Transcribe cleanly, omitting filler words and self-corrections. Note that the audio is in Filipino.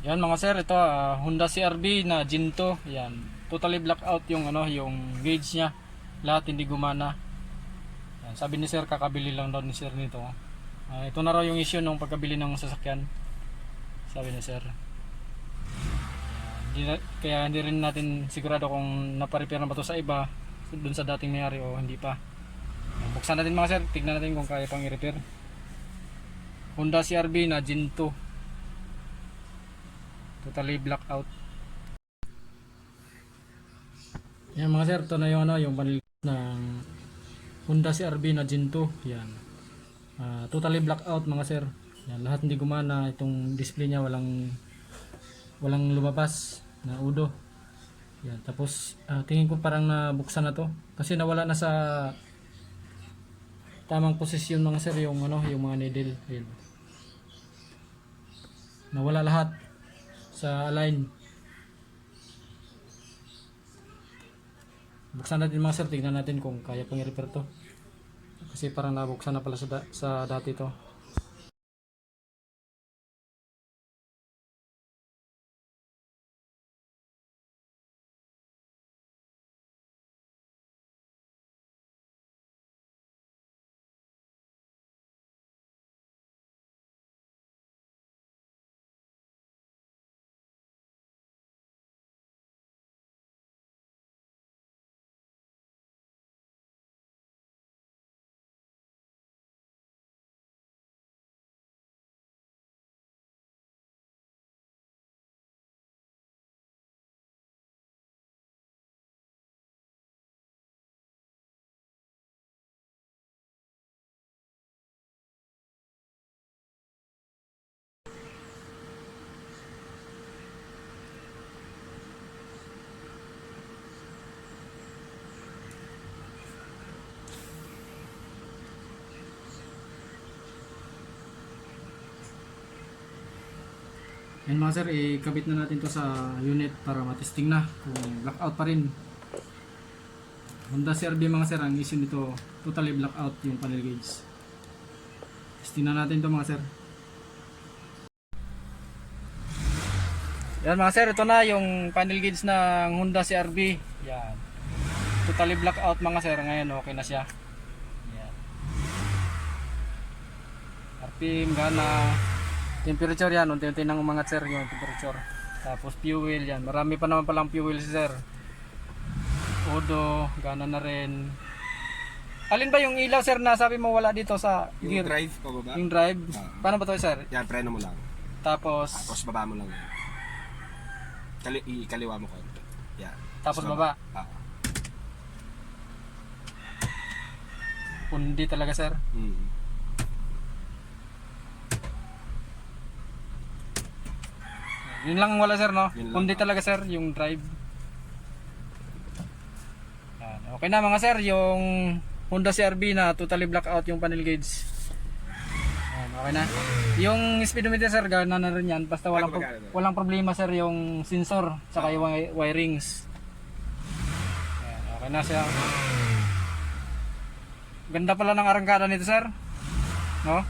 Yan mga sir, ito Honda CR-V na Ginto. Yan. Totally blackout yung yung gauge niya. Lahat hindi gumana. Yan. Sabi ni sir kakabili lang daw ni sir nito. Ito na raw yung issue nung pagkabili ng sasakyan. Sabi ni sir. Kaya hindi rin natin sigurado kung napa-repair na ba to sa iba, dun sa dating mayari o hindi pa. Buksan natin mga sir, tignan natin kung kaya pang i-repair. Honda CR-V na Ginto. Totally blackout. Yan mga sir, ito na yung yung panel ng Honda CR-V na Ginto. Yan. Totally blackout mga sir. Yan, lahat hindi gumana, itong display niya walang lumabas na udo. Yan, tapos tingin ko parang nabuksan na to kasi nawala na sa tamang posisyon mga sir yung yung mga needle. Yan. Nawala lahat sa align. Buksan natin mga sir, tignan natin kung kaya pang i-repair to. Kasi parang nabuksan na pala sa dati to. Yan mga sir, ikabit na natin to sa unit para matesting na kung blackout pa rin. Honda CR-V mga sir, ang issue nito totally blackout yung panel gauge. Testing na natin to mga sir. Yan mga sir, ito na yung panel gauge ng Honda CR-V. Yan. Totally blackout mga sir, ngayon okay na siya. Yan. RPM, gana. Temperature yan, unti-unti nang umangat sir yung temperature. Tapos fuel yan, marami pa naman palang fuel sir. Odo, gana na rin. Alin ba yung ilaw sir na sabi mo wala dito sa Yung gear? drive pababa? Yung drive? Paano ba to sir? Yan, preno mo lang. Tapos Baba mo lang. Ikaliwa mo ko. Yan. Tapos baba? Pundi talaga sir. Yun lang wala sir no? Pundi talaga sir yung drive. Yan. Okay na mga sir, yung Honda CR-V na totally blackout yung panel gauge. Yan, okay na. Yung speedometer sir, gana na rin yan. Basta walang problema sir yung sensor saka yung wirings. Yan, okay na siya. Ganda pala ng arangkada nito sir. No?